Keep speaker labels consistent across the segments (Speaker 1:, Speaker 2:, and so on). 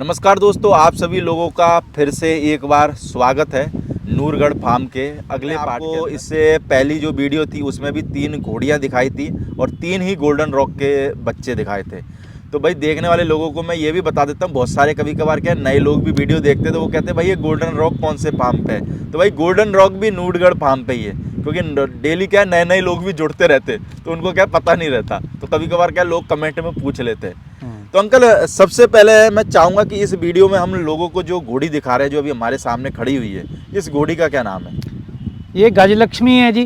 Speaker 1: नमस्कार दोस्तों, आप सभी लोगों का फिर से एक बार स्वागत है नूरगढ़ फार्म के अगले पार्ट को। इससे पहली जो वीडियो थी उसमें भी 3 घोड़ियाँ दिखाई थी और 3 ही गोल्डन रॉक के बच्चे दिखाए थे। तो भाई देखने वाले लोगों को मैं ये भी बता देता हूँ, बहुत सारे कभी कभार क्या नए लोग भी वीडियो देखते हैं तो वो कहते हैं भाई ये गोल्डन रॉक कौन से फार्म पे है। तो भाई गोल्डन रॉक भी नूरगढ़ फार्म पे ही है, क्योंकि डेली क्या नए नए लोग भी जुड़ते रहते तो उनको क्या पता नहीं रहता, तो कभी कभार क्या लोग कमेंट में पूछ लेते हैं। तो अंकल सबसे पहले मैं चाहूँगा कि इस वीडियो में हम लोगों को जो घोड़ी दिखा रहे हैं जो अभी हमारे सामने खड़ी हुई है, इस घोड़ी का क्या नाम है?
Speaker 2: ये गजलक्ष्मी है जी।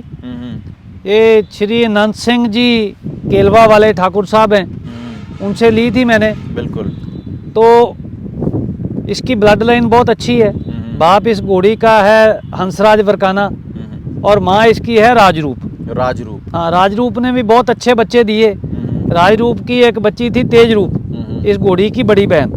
Speaker 2: ये श्री अनंत सिंह जी केलवा वाले ठाकुर साहब हैं, उनसे ली थी मैंने।
Speaker 1: बिल्कुल।
Speaker 2: तो इसकी ब्लड लाइन बहुत अच्छी है। बाप इस घोड़ी का है हंसराज वरकाना और माँ इसकी है राजरूप।
Speaker 1: राजरूप,
Speaker 2: हाँ, राजरूप ने भी बहुत अच्छे बच्चे दिए। राजरूप की एक बच्ची थी तेजरूप, इस घोड़ी की बड़ी बहन।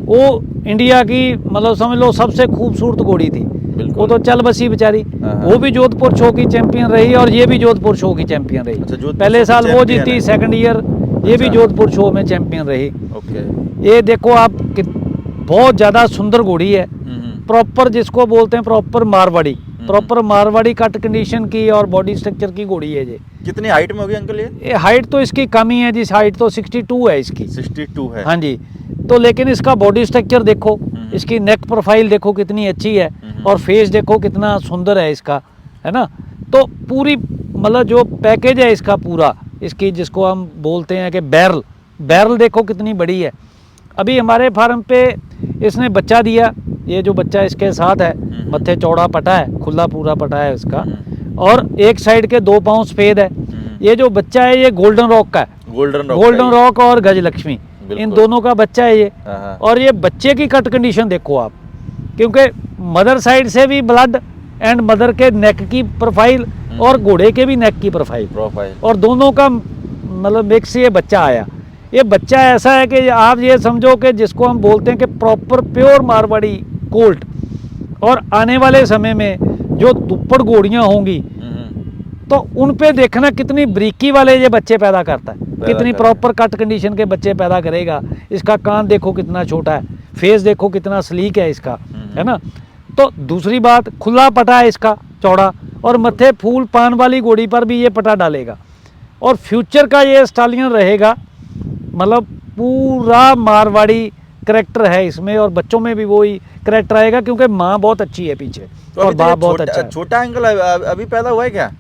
Speaker 2: वो इंडिया की मतलब समझ लो सबसे खूबसूरत घोड़ी थी। वो तो चल बसी बेचारी। वो भी जोधपुर शो की चैंपियन रही और ये भी जोधपुर शो की चैंपियन रही।
Speaker 1: अच्छा,
Speaker 2: पहले साल वो जीती, सेकंड ईयर ये भी जोधपुर शो में चैंपियन रही।
Speaker 1: ओके।
Speaker 2: ये देखो आप बहुत ज़्यादा सुंदर घोड़ी है। प्रॉपर जिसको बोलते हैं proper Marwari, proper Marwari cut condition की और बॉडी स्ट्रक्चर की घोड़ी है ये।
Speaker 1: कितनी हाइट में होगी अंकल ये?
Speaker 2: हाइट तो इसकी कम ही है जी, हाइट तो 62 है इसकी।
Speaker 1: 62 है?
Speaker 2: हाँ जी। तो लेकिन इसका बॉडी स्ट्रक्चर देखो, इसकी नेक प्रोफाइल देखो कितनी अच्छी है और फेस देखो कितना सुंदर है इसका, है ना। तो पूरी मतलब जो पैकेज है इसका पूरा, इसकी जिसको हम बोलते हैं कि बैरल देखो कितनी बड़ी है। अभी हमारे फार्म पे इसने बच्चा दिया, ये जो बच्चा इसके साथ है, मत्थे चौड़ा पटा है, खुला पूरा पटा है इसका, और एक साइड के 2 पाँव सफेद है। ये जो बच्चा है ये गोल्डन रॉक का है। गोल्डन रॉक और गजलक्ष्मी, इन दोनों का बच्चा है ये। और ये बच्चे की कट कंडीशन देखो आप, क्योंकि मदर साइड से भी ब्लड एंड मदर के नेक की प्रोफाइल और घोड़े के भी नेक की प्रोफाइल और दोनों का मतलब मिक्स ये बच्चा आया। ये बच्चा ऐसा है कि आप ये समझो कि जिसको हम बोलते हैं कि प्रॉपर प्योर मारवाड़ी कोल्ट। और आने वाले समय में जो दुप्पड़ घोड़ियाँ होंगी तो उन पे देखना कितनी बरीकी वाले ये बच्चे पैदा करता है, कितनी प्रॉपर कट कंडीशन के बच्चे पैदा करेगा। इसका कान देखो कितना छोटा है, फेस देखो कितना स्लीक है इसका, है ना। तो दूसरी बात, खुला पटा है इसका चौड़ा, और मत्थे फूल पान वाली घोड़ी पर भी ये पटा डालेगा। और फ्यूचर का ये स्टालियन रहेगा, मतलब पूरा मारवाड़ी करेक्टर है इसमें, और बच्चों में भी वही करेक्टर आएगा क्योंकि माँ बहुत अच्छी है पीछे
Speaker 1: तो
Speaker 2: और बाप बहुत अच्छा है।
Speaker 1: छोटा अंकल अभी पैदा हुआ है क्या?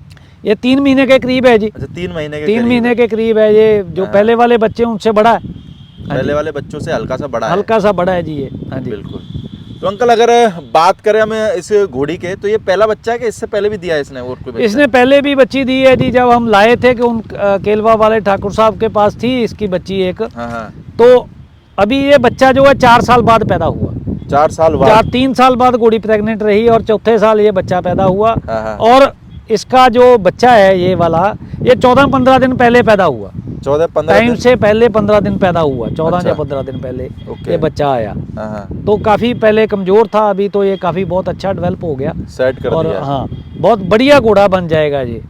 Speaker 2: ये 3 महीने के करीब है जी।
Speaker 1: अच्छा, 3 महीने के
Speaker 2: 3 महीने के करीब है ये। जो पहले वाले बच्चे उनसे बड़ा है,
Speaker 1: पहले वाले बच्चों से हल्का सा बड़ा है।
Speaker 2: हल्का सा बड़ा है जी ये। हाँ जी,
Speaker 1: बिल्कुल। तो अंकल अगर बात करें हम इस घोड़ी के, तो ये पहला बच्चा है कि इससे पहले भी दिया है इसने और कोई बच्चा?
Speaker 2: इसने पहले भी बच्ची दी है जी, जब हम लाए थे कि उन केलवा वाले ठाकुर साहब के पास थी इसकी बच्ची एक। तो अभी ये बच्चा जो है 4 साल बाद पैदा हुआ।
Speaker 1: 4 साल बाद?
Speaker 2: 3 साल बाद घोड़ी प्रेग्नेंट रही और चौथे साल ये बच्चा पैदा हुआ। और इसका जो बच्चा है ये वाला, ये 14-15 दिन पहले पैदा हुआ।
Speaker 1: 14-15
Speaker 2: टाइम से पहले 15 दिन पैदा हुआ, 14 या 15 दिन पहले ये बच्चा आया। तो काफ़ी पहले कमज़ोर था, अभी तो ये काफ़ी बहुत अच्छा डेवलप हो गया,
Speaker 1: सेट कर दिया।
Speaker 2: हाँ, बहुत बढ़िया घोड़ा बन जाएगा ये।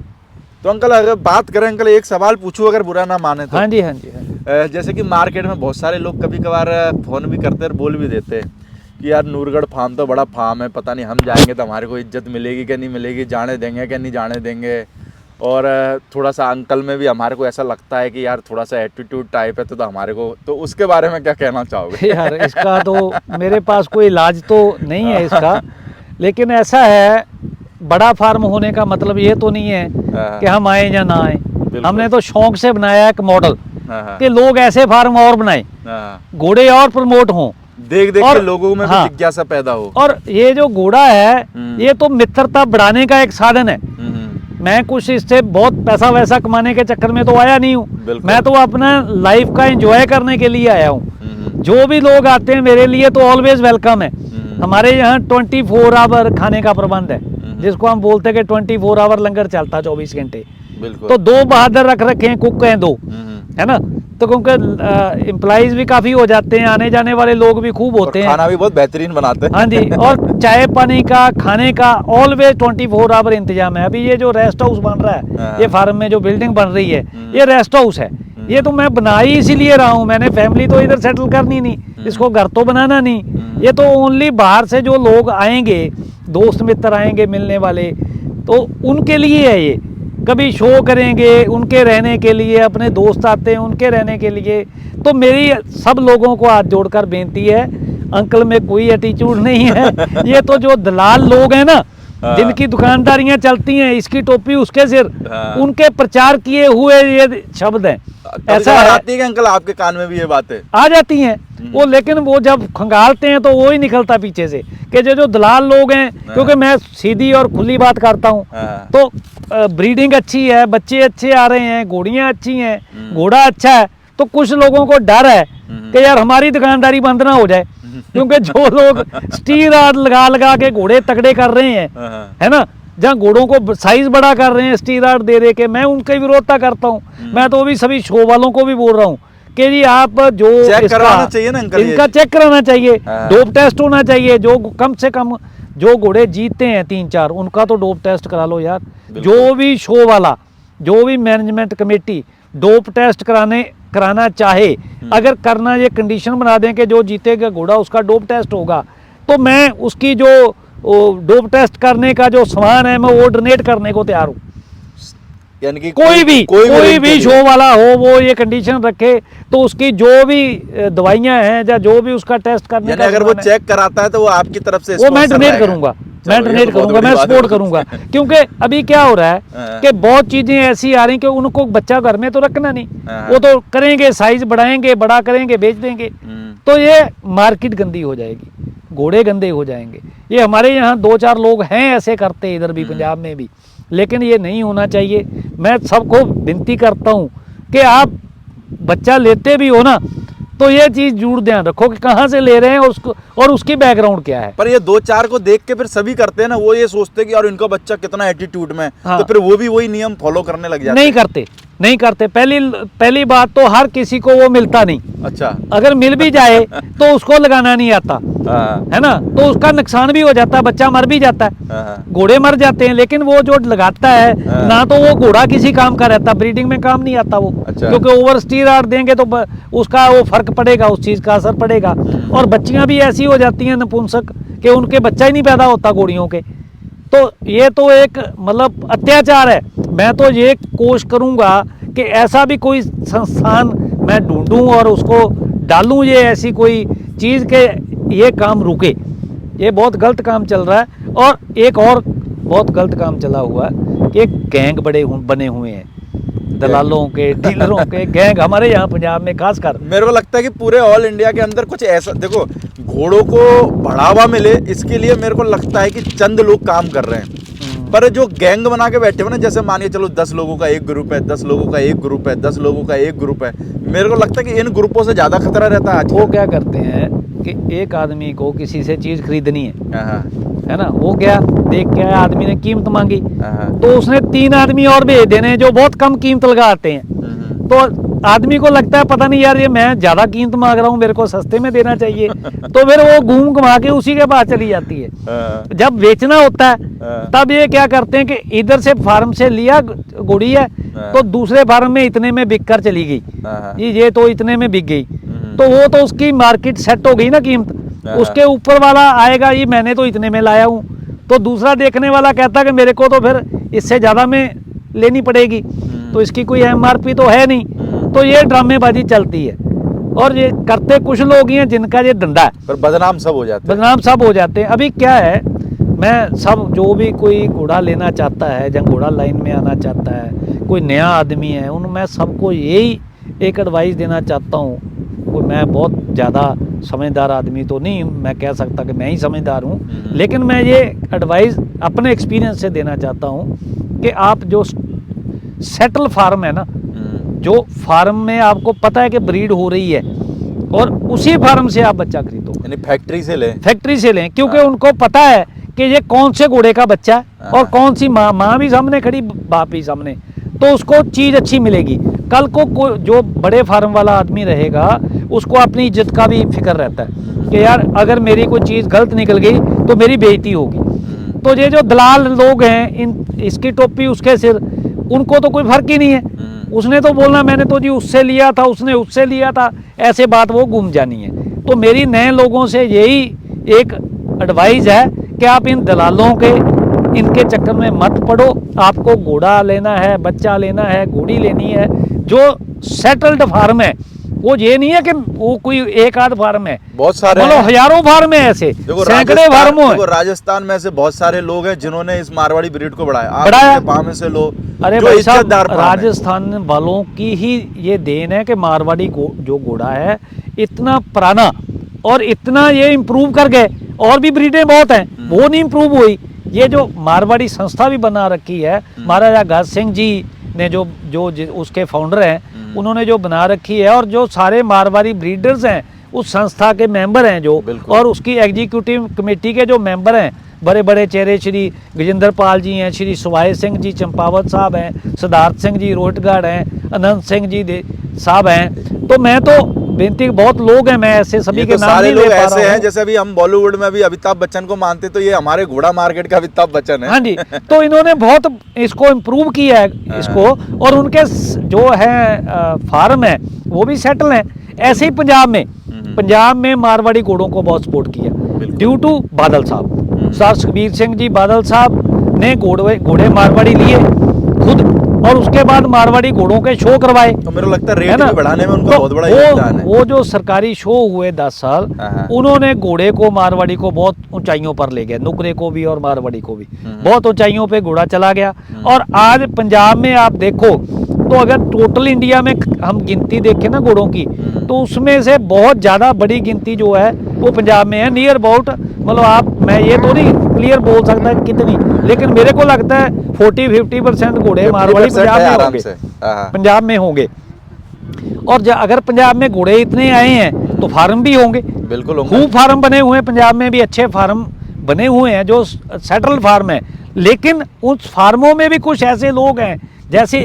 Speaker 1: तो अंकल अगर बात करें, अंकल एक सवाल पूछूं अगर बुरा ना माने तो?
Speaker 2: हाँ जी, हाँ जी, हाँ जी।
Speaker 1: जैसे कि मार्केट में बहुत सारे लोग कभी कभार फ़ोन भी करते और बोल भी देते हैं कि यार नूरगढ़ फार्म तो बड़ा फार्म है, पता नहीं हम जाएंगे तो हमारे को इज्जत मिलेगी क्या नहीं मिलेगी, जाने देंगे क्या नहीं जाने देंगे। और थोड़ा सा अंकल में भी हमारे को ऐसा लगता है कि यार थोड़ा सा एटीट्यूड टाइप है, तो हमारे को, तो उसके बारे में क्या कहना चाहोगे?
Speaker 2: यार इसका तो मेरे पास कोई इलाज तो नहीं है इसका, लेकिन ऐसा है, बड़ा फार्म होने का मतलब ये तो नहीं है कि हम आए या ना आए। हमने तो शौक से बनाया एक मॉडल कि लोग ऐसे फार्म और बनाए, घोड़े और प्रमोट हों, देख के लोगों में भी जिज्ञासा पैदा हो। और ये जो घोड़ा है ये तो मित्रता बढ़ाने का एक साधन है। मैं कुछ इससे बहुत पैसा वैसा कमाने के चक्कर में तो आया नहीं हूँ, मैं तो अपना लाइफ का एंजॉय करने के लिए आया हूँ। जो भी लोग आते हैं मेरे लिए तो ऑलवेज वेलकम है। हमारे यहाँ 24 आवर खाने का प्रबंध है, जिसको हम बोलते हैं कि 24 आवर लंगर चलता 24 घंटे। तो 2 बहादुर रख रखे हैं, कुक हैं 2, है ना। तो क्योंकि एम्प्लॉइज भी काफ़ी हो जाते हैं, आने जाने वाले लोग भी खूब होते हैं,
Speaker 1: खाना भी बहुत बेहतरीन बनाते हैं।
Speaker 2: हाँ जी, और चाय पानी का खाने का ऑलवेज 24 आवर इंतजाम है। अभी ये जो रेस्ट हाउस बन रहा है, ये फार्म में जो बिल्डिंग बन रही है, ये रेस्ट हाउस है। ये तो मैं बना ही इसीलिए रहा हूँ, मैंने फैमिली तो इधर सेटल करनी नहीं, इसको घर तो बनाना नहीं। ये तो ओनली बाहर से जो लोग आएंगे, दोस्त मित्र आएंगे मिलने वाले, तो उनके लिए है ये। कभी शो करेंगे उनके रहने के लिए, अपने दोस्त आते हैं उनके रहने के लिए। तो मेरी सब लोगों को हाथ जोड़कर बेनती है, अंकल में कोई एटीट्यूड नहीं है। ये तो जो दलाल लोग हैं ना, जिनकी दुकानदारियां चलती हैं, इसकी टोपी उसके सिर, उनके प्रचार किए हुए ये शब्द हैं। ऐसा
Speaker 1: आती है कि अंकल आपके कान में भी ये बातें
Speaker 2: आ जाती हैं वो, लेकिन वो जब खंगालते हैं तो वो ही निकलता पीछे से कि जो दलाल लोग हैं, क्योंकि मैं सीधी और खुली बात करता हूँ। तो ब्रीडिंग अच्छी है, बच्चे अच्छे आ रहे हैं, घोड़ियाँ अच्छी हैं, घोड़ा अच्छा है, तो कुछ लोगों को डर है कि यार हमारी दुकानदारी बंद ना हो जाए, क्योंकि जो लोग स्टीरॉयड लगा लगा के घोड़े तगड़े कर रहे हैं, है ना, जहाँ घोड़ों को साइज बड़ा कर रहे हैं स्टीरॉयड दे दे के, मैं उनकी विरोधता करता हूँ। मैं तो अभी सभी शो वालों को भी बोल रहा हूँ कि जी आप जो
Speaker 1: चेक कराना चाहिए ना अंकल,
Speaker 2: इनका चेक कराना चाहिए, डोप टेस्ट होना चाहिए। जो कम से कम जो घोड़े जीतते हैं 3-4, उनका तो डोप टेस्ट करा लो यार। जो भी शो वाला, जो भी मैनेजमेंट कमेटी डोप टेस्ट कराना चाहे, अगर करना ये कंडीशन बना दें कि जो जीतेगा घोड़ा उसका डोप टेस्ट होगा, तो मैं उसकी जो डोप टेस्ट करने का जो सामान है मैं वो डोनेट करने को तैयार हूँ।
Speaker 1: यानी कि
Speaker 2: कोई भी शो वाला हो वो ये कंडीशन रखे, तो उसकी जो भी दवाइयां हैं या जो भी उसका टेस्ट करने का,
Speaker 1: अगर वो चेक कराता है तो वो आपकी तरफ से
Speaker 2: वो मैं डोनेट करूंगा, मैं सपोर्ट करूंगा। क्योंकि अभी क्या हो रहा है कि बहुत चीजें ऐसी आ रही कि उनको बच्चा घर में तो रखना नहीं, वो तो करेंगे, साइज बढ़ाएंगे, बड़ा करेंगे, बेच देंगे, तो ये मार्केट गंदी हो जाएगी, घोड़े गंदे हो जाएंगे। ये हमारे यहाँ 2-4 लोग हैं ऐसे करते, इधर भी पंजाब में भी, लेकिन ये नहीं होना चाहिए। मैं सबको विनती करता हूँ कि आप बच्चा लेते भी हो ना, तो ये चीज जरूर ध्यान रखो कि कहाँ से ले रहे हैं उसको और उसकी बैकग्राउंड क्या है।
Speaker 1: पर ये 2-4 को देख के फिर सभी करते हैं ना, वो ये सोचते हैं कि यार इनका बच्चा कितना एटीट्यूड में, तो फिर वो भी वही नियम फॉलो करने लग जाते हैं।
Speaker 2: नहीं करते। पहली बात तो हर किसी को वो मिलता नहीं।
Speaker 1: अच्छा, अगर
Speaker 2: मिल भी जाए तो उसको लगाना नहीं आता, है ना, तो उसका नुकसान भी हो जाता है, बच्चा मर भी जाता है, घोड़े मर जाते हैं। लेकिन वो जो लगाता है ना, तो वो घोड़ा किसी काम का रहता, ब्रीडिंग में काम नहीं आता वो। अच्छा। क्योंकि ओवर स्टीरॉयड देंगे तो उसका वो फर्क पड़ेगा, उस चीज का असर पड़ेगा। और बच्चियां भी ऐसी हो जाती हैं नपुंसक कि उनके बच्चा ही नहीं पैदा होता घोड़ियों के। तो ये तो एक मतलब अत्याचार है। मैं तो ये कोशिश करूंगा कि ऐसा भी कोई संस्थान मैं ढूंढूं और उसको डालूं ये ऐसी कोई चीज़ के ये काम रुके। ये बहुत गलत काम चल रहा है। और एक और बहुत गलत काम चला हुआ है कि गैंग बने हुए हैं, दलालों के, डीलरों के गैंग हमारे यहाँ पंजाब में खासकर।
Speaker 1: मेरे को लगता है कि पूरे ऑल इंडिया के अंदर कुछ ऐसा, देखो घोड़ों को बढ़ावा मिले इसके लिए मेरे को लगता है कि चंद लोग काम कर रहे हैं, पर जो गैंग बना के बैठे हुए ना, जैसे मानिए चलो 10 लोगों का एक ग्रुप है, 10 लोगों का एक ग्रुप है, 10 लोगों का एक ग्रुप है, मेरे को लगता है कि इन ग्रुपों से ज्यादा खतरा रहता है।
Speaker 2: वो क्या करते हैं कि एक आदमी को किसी से चीज खरीदनी है ना, वो क्या देख के आया, आदमी ने कीमत मांगी तो उसने 3 आदमी और भेज देने जो बहुत कम कीमत लगाते हैं। तो आदमी को लगता है पता नहीं यार ये मैं ज्यादा कीमत मांग रहा हूँ, मेरे को सस्ते में देना चाहिए, तो फिर वो घूम घुमा के उसी के पास चली जाती है। जब बेचना होता है तब ये क्या करते हैं कि इधर से फार्म से लिया घोड़ी है तो दूसरे फार्म में इतने में बिक कर चली गई, ये तो इतने में बिक गई, तो वो तो उसकी मार्केट सेट हो गई ना कीमत। उसके ऊपर वाला आएगा ये मैंने तो इतने में लाया हूँ, तो दूसरा देखने वाला कहता है कि मेरे को तो फिर इससे ज्यादा में लेनी पड़ेगी, तो इसकी कोई MRP तो है नहीं। तो ये ड्रामेबाजी चलती है और ये करते कुछ लोग ही हैं जिनका ये धंधा है,
Speaker 1: पर बदनाम सब हो जाते हैं।
Speaker 2: अभी क्या है, मैं सब जो भी कोई घोड़ा लेना चाहता है या घोड़ा लाइन में आना चाहता है, कोई नया आदमी है, उन मैं सबको यही एक एडवाइस देना चाहता हूँ। कोई मैं बहुत ज़्यादा समझदार आदमी तो नहीं, मैं कह सकता कि मैं ही समझदार हूँ, लेकिन मैं ये एडवाइस अपने एक्सपीरियंस से देना चाहता हूँ कि आप जो सेटल फार्म है ना, जो फार्म में आपको पता है कि ब्रीड हो रही है, और उसी फार्म से आप बच्चा खरीदो,
Speaker 1: यानी फैक्ट्री से लें,
Speaker 2: क्योंकि उनको पता है कि ये कौन से घोड़े का बच्चा है और कौन सी माँ भी सामने खड़ी, बाप भी सामने, तो उसको चीज़ अच्छी मिलेगी। कल को जो बड़े फार्म वाला आदमी रहेगा उसको अपनी इज्जत का भी फिक्र रहता है कि यार अगर मेरी कोई चीज़ गलत निकल गई तो मेरी बेइज्जती होगी। तो ये जो दलाल लोग हैं, इसकी टोपी उसके सिर, उनको तो कोई फर्क ही नहीं है। उसने तो बोलना मैंने तो जी उससे लिया था, उसने उससे लिया था, ऐसे बात वो गुम जानी है। तो मेरी नए लोगों से यही एक एडवाइस है कि आप इन दलालों के इनके चक्कर में मत पड़ो। आपको घोड़ा लेना है, बच्चा लेना है, घोड़ी लेनी है जो सेटल्ड फार्म है, वो ये नहीं है कि वो कोई एक आध फार्म है,
Speaker 1: बहुत सारे
Speaker 2: मतलब
Speaker 1: हैं।
Speaker 2: हजारों फार्म है, ऐसे
Speaker 1: देखो
Speaker 2: सैकड़े फार्मों
Speaker 1: देखो
Speaker 2: है।
Speaker 1: राजस्थान में ऐसे बहुत सारे लोग हैं जिन्होंने इस मारवाड़ी ब्रीड को बढ़ाया। आप
Speaker 2: बढ़ाया।
Speaker 1: उनके पाँव में से लो,
Speaker 2: अरे
Speaker 1: जो
Speaker 2: भाई साहब,
Speaker 1: इज्जतदार पाँव हैं।
Speaker 2: राजस्थान वालों की ही ये देन है कि मारवाड़ी जो घोड़ा है इतना पुराना और इतना ये इम्प्रूव कर गए। और भी ब्रीडें बहुत हैं, वो नहीं इम्प्रूव हुई। ये जो मारवाड़ी संस्था भी बना रखी है, महाराजा गाज सिंह जी ने जो उसके फाउंडर हैं, उन्होंने जो बना रखी है, और जो सारे मारवाड़ी ब्रीडर्स हैं उस संस्था के मेंबर हैं जो, और उसकी एग्जीक्यूटिव कमेटी के जो मेंबर हैं, बड़े बड़े चेहरे श्री गजेंद्र पाल जी हैं, श्री सुभाष सिंह जी चंपावत साहब हैं, सिद्धार्थ सिंह जी रोहटगढ़ हैं, अनंत सिंह जी साहब हैं। तो मैं तो बेनती, बहुत लोग हैं, मैं ऐसे सभी के
Speaker 1: तो
Speaker 2: नाम
Speaker 1: सारे
Speaker 2: नहीं ले
Speaker 1: लोग
Speaker 2: पा
Speaker 1: ऐसे
Speaker 2: रहा
Speaker 1: हैं
Speaker 2: हूँ।
Speaker 1: जैसे अभी हम बॉलीवुड में अभी अमिताभ बच्चन को मानते, तो ये हमारे घोड़ा मार्केट का अमिताभ बच्चन है।
Speaker 2: हाँ जी, तो इन्होंने बहुत इसको इम्प्रूव किया है इसको, और उनके जो है फार्म है वो भी सेटल हैं। ऐसे ही पंजाब में मारवाड़ी घोड़ों को बहुत सपोर्ट किया ड्यू टू बादल साहब। सर सुखबीर सिंह जी बादल साहब ने घोड़े मारवाड़ी लिए खुद, और उसके बाद मारवाड़ी घोड़ों के शो करवाए।
Speaker 1: तो मेरे को लगता है
Speaker 2: है
Speaker 1: रेट
Speaker 2: ना?
Speaker 1: भी बढ़ाने में उनका
Speaker 2: तो
Speaker 1: बहुत बड़ा योगदान है।
Speaker 2: वो जो सरकारी शो हुए 10 साल, उन्होंने घोड़े को मारवाड़ी को बहुत ऊंचाइयों पर ले गए, नुकरे को भी और मारवाड़ी को भी बहुत ऊंचाइयों पे घोड़ा चला गया। और आज पंजाब में आप देखो तो अगर टोटल इंडिया में हम गिनती देखें ना घोड़ों की, तो उसमें से बहुत ज़्यादा बड़ी गिनती जो है वो पंजाब में है। नियर अबाउट, मतलब मैं ये तो नहीं क्लियर बोल सकता कितनी, लेकिन मेरे को लगता है 40-50% घोड़े मारवाड़ी पंजाब में होंगे, पंजाब में होंगे। और अगर पंजाब में घोड़े इतने आए हैं तो फार्म भी होंगे,
Speaker 1: बिल्कुल होंगे।
Speaker 2: खूब फार्म बने हुए हैं पंजाब में भी, अच्छे फार्म बने हुए हैं जो सेटल फार्म है। लेकिन उस फार्मों में भी कुछ ऐसे लोग हैं, जैसे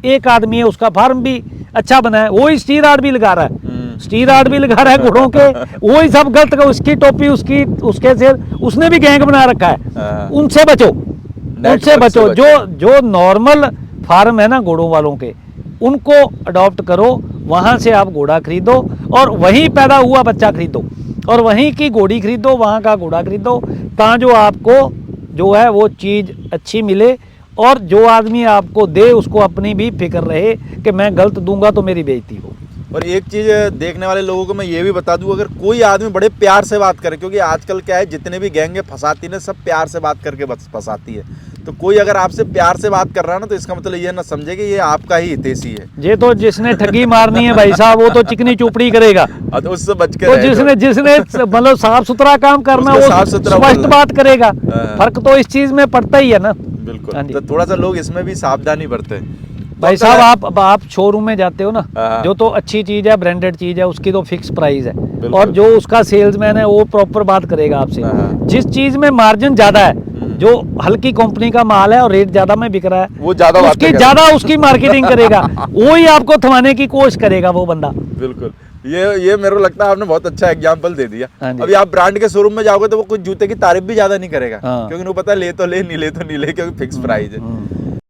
Speaker 2: एक आदमी है उसका फार्म भी अच्छा बना है, वो ही स्टीरॉयड भी लगा रहा है, स्टीरॉयड भी लगा रहा है घोड़ों के, वो ही सब गलत, उसकी टोपी उसके सिर, उसने भी गैंग बना रखा है। उनसे बचो, उनसे बचो। जो नॉर्मल फार्म है ना घोड़ों वालों के, उनको अडॉप्ट करो, वहाँ से आप घोड़ा खरीदो और वहीं पैदा हुआ बच्चा खरीदो और वहीं की घोड़ी खरीदो, वहाँ का घोड़ा खरीदो, ताकि जो आपको जो है वो चीज़ अच्छी मिले, और जो आदमी आपको दे उसको अपनी भी फिक्र रहे कि मैं गलत दूंगा तो मेरी बेइज्जती हो।
Speaker 1: और एक चीज़ देखने वाले लोगों को मैं ये भी बता दूं, अगर कोई आदमी बड़े प्यार से बात करे, क्योंकि आजकल क्या है, जितने भी गैंगे फंसाती ने सब प्यार से बात करके फंसाती है, तो कोई अगर आपसे प्यार से बात कर रहा है ना, तो इसका मतलब ये ना समझे कि ये आपका ही हितैषी है।
Speaker 2: ये तो जिसने ठगी मारनी है भाई साहब, वो तो चिकनी चुपड़ी करेगा,
Speaker 1: तो उससे बच के
Speaker 2: तो
Speaker 1: रहे।
Speaker 2: जिसने मतलब साफ सुथरा काम करना, वो
Speaker 1: साफ सुथरा
Speaker 2: स्पष्ट बात करेगा। फर्क तो इस चीज में पड़ता ही है ना।
Speaker 1: बिल्कुल, तो थोड़ा सा लोग इसमें भी सावधानी बरते।
Speaker 2: भाई साहब, आप शोरूम में जाते हो ना, जो तो अच्छी चीज है, ब्रांडेड चीज है, उसकी तो फिक्स प्राइस है, और जो उसका सेल्समैन है वो प्रॉपर बात करेगा आपसे। जिस चीज में मार्जिन ज्यादा है, जो हल्की कंपनी का माल है और रेट ज्यादा में बिक रहा है,
Speaker 1: वो ज्यादा
Speaker 2: उसकी मार्केटिंग करेगा, वो ही आपको थमाने की कोशिश करेगा वो बंदा।
Speaker 1: बिल्कुल, ये मेरे को लगता है आपने बहुत अच्छा एग्जांपल दे दिया। अभी आप ब्रांड के शोरूम में जाओगे तो वो कुछ जूते की तारीफ भी ज्यादा नहीं करेगा, क्योंकि उनको पता है ले तो ले, नहीं ले तो नहीं ले, क्योंकि फिक्स प्राइस है।